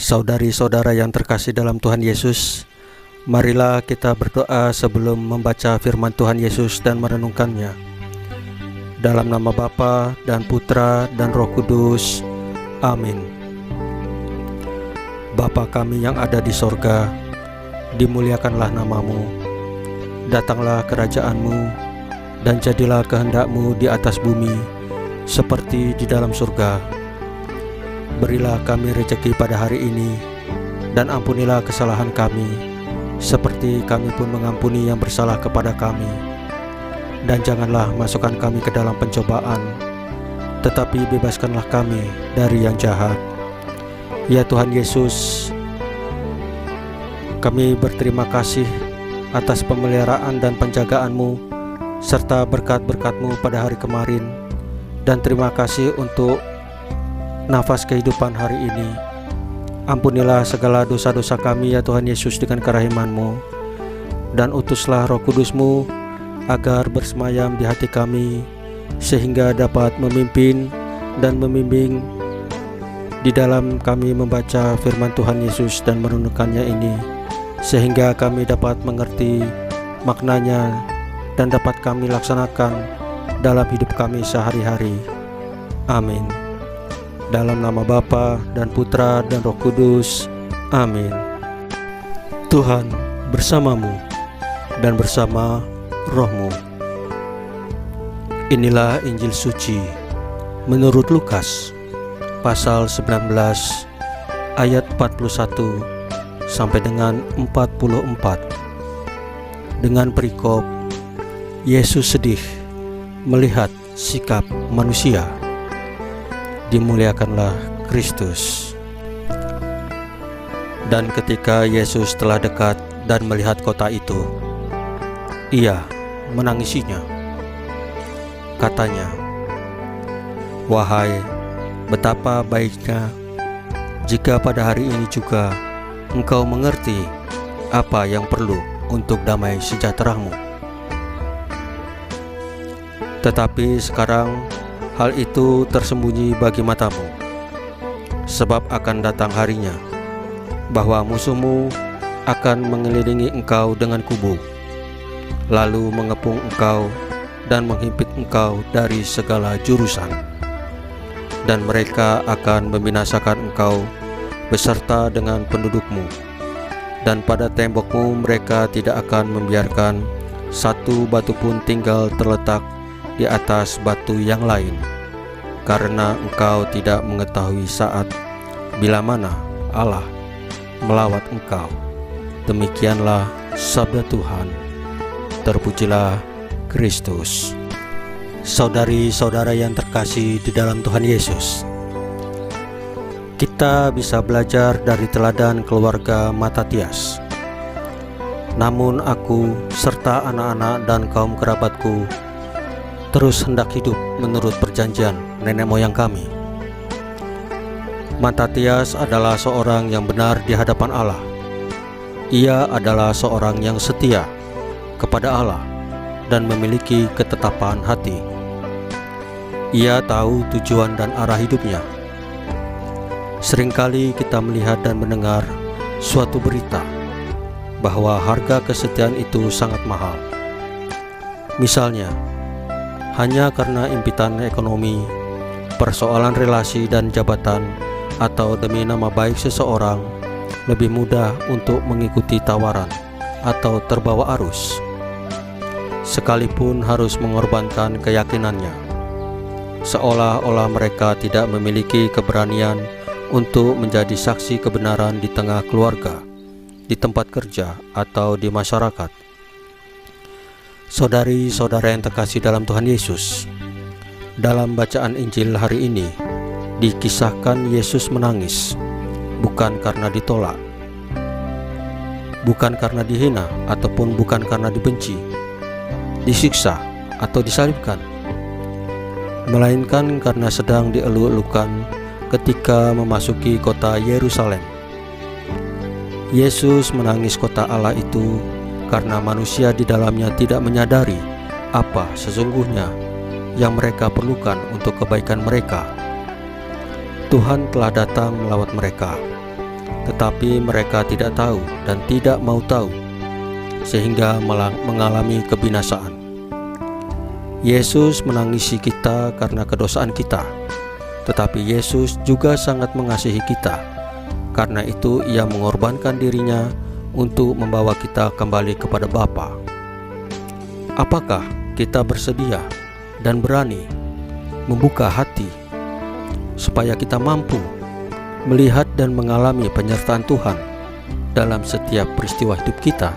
Saudari-saudara yang terkasih dalam Tuhan Yesus, marilah kita berdoa sebelum membaca firman Tuhan Yesus dan merenungkannya. Dalam nama Bapa dan Putra dan Roh Kudus. Amin. Bapa kami yang ada di sorga, dimuliakanlah namamu. Datanglah kerajaan-Mu, dan jadilah kehendak-Mu di atas bumi, seperti di dalam surga. Berilah kami rezeki pada hari ini, dan ampunilah kesalahan kami, seperti kami pun mengampuni yang bersalah kepada kami. Dan janganlah masukkan kami ke dalam pencobaan, tetapi bebaskanlah kami dari yang jahat. Ya Tuhan Yesus, kami berterima kasih atas pemeliharaan dan penjagaan-Mu, serta berkat-berkat-Mu pada hari kemarin. Dan terima kasih untuk nafas kehidupan hari ini. Ampunilah segala dosa-dosa kami ya Tuhan Yesus dengan kerahiman-Mu, dan utuslah Roh Kudus-Mu agar bersemayam di hati kami, sehingga dapat memimpin dan membimbing di dalam kami membaca firman Tuhan Yesus dan merenungkannya ini, sehingga kami dapat mengerti maknanya dan dapat kami laksanakan dalam hidup kami sehari-hari. Amin. Dalam nama Bapa dan Putra dan Roh Kudus. Amin. Tuhan bersamamu dan bersama rohmu. Inilah Injil suci menurut Lukas pasal 19 ayat 41 sampai dengan 44. Dengan perikop Yesus sedih melihat sikap manusia. Dimuliakanlah Kristus. Dan ketika Yesus telah dekat dan melihat kota itu, ia menangisinya. Katanya, "Wahai, betapa baiknya jika pada hari ini juga engkau mengerti apa yang perlu untuk damai sejahteramu. Tetapi sekarang hal itu tersembunyi bagi matamu, sebab akan datang harinya bahwa musuhmu akan mengelilingi engkau dengan kubu, lalu mengepung engkau dan menghimpit engkau dari segala jurusan. Dan mereka akan membinasakan engkau beserta dengan pendudukmu, dan pada tembokmu mereka tidak akan membiarkan satu batu pun tinggal terletak di atas batu yang lain, karena engkau tidak mengetahui saat bila mana Allah melawat engkau." Demikianlah sabda Tuhan. Terpujilah Kristus. Saudari-saudara yang terkasih di dalam Tuhan Yesus, kita bisa belajar dari teladan keluarga Matatias. "Namun aku serta anak-anak dan kaum kerabatku terus hendak hidup menurut perjanjian nenek moyang kami." Matatias adalah seorang yang benar di hadapan Allah. Ia adalah seorang yang setia kepada Allah dan memiliki ketetapan hati. Ia tahu tujuan dan arah hidupnya. Seringkali kita melihat dan mendengar suatu berita bahwa harga kesetiaan itu sangat mahal. Misalnya, hanya karena impitan ekonomi, persoalan relasi dan jabatan, atau demi nama baik seseorang, lebih mudah untuk mengikuti tawaran atau terbawa arus, sekalipun harus mengorbankan keyakinannya, seolah-olah mereka tidak memiliki keberanian untuk menjadi saksi kebenaran di tengah keluarga, di tempat kerja, atau di masyarakat. Saudari-saudara yang terkasih dalam Tuhan Yesus, dalam bacaan Injil hari ini dikisahkan Yesus menangis, bukan karena ditolak, bukan karena dihina, ataupun bukan karena dibenci, disiksa, atau disalibkan, melainkan karena sedang dieluk-elukan ketika memasuki kota Yerusalem. Yesus menangis kota Allah itu karena manusia di dalamnya tidak menyadari apa sesungguhnya yang mereka perlukan untuk kebaikan mereka. Tuhan telah datang melawat mereka, tetapi mereka tidak tahu dan tidak mau tahu, sehingga mengalami kebinasaan. Yesus menangisi kita karena kedosaan kita, tetapi Yesus juga sangat mengasihi kita. Karena itu Ia mengorbankan dirinya untuk membawa kita kembali kepada Bapa. Apakah kita bersedia dan berani membuka hati supaya kita mampu melihat dan mengalami penyertaan Tuhan dalam setiap peristiwa hidup kita?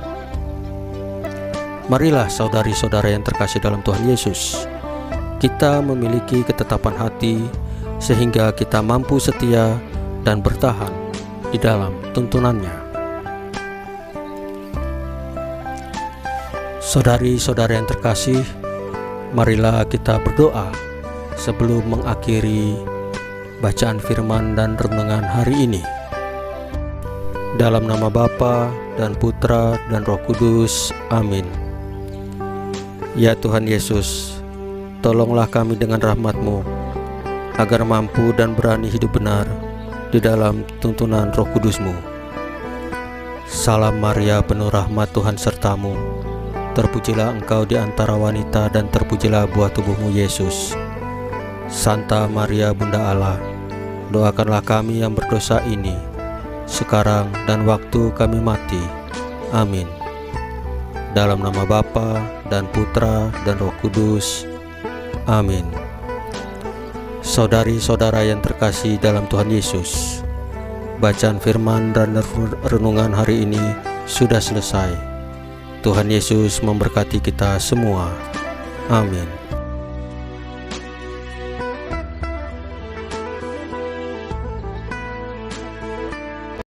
Marilah saudari-saudara yang terkasih dalam Tuhan Yesus, kita memiliki ketetapan hati sehingga kita mampu setia dan bertahan di dalam tuntunannya. Saudari-saudara yang terkasih, marilah kita berdoa sebelum mengakhiri bacaan firman dan renungan hari ini. Dalam nama Bapa dan Putra dan Roh Kudus, amin. Ya Tuhan Yesus, tolonglah kami dengan rahmat-Mu, agar mampu dan berani hidup benar di dalam tuntunan Roh Kudus-Mu. Salam Maria, penuh rahmat, Tuhan sertamu. Terpujilah engkau di antara wanita, dan terpujilah buah tubuhmu Yesus. Santa Maria Bunda Allah, doakanlah kami yang berdosa ini, sekarang dan waktu kami mati. Amin. Dalam nama Bapa dan Putra dan Roh Kudus. Amin. Saudari-saudara yang terkasih dalam Tuhan Yesus, bacaan firman dan renungan hari ini sudah selesai. Tuhan Yesus memberkati kita semua. Amin.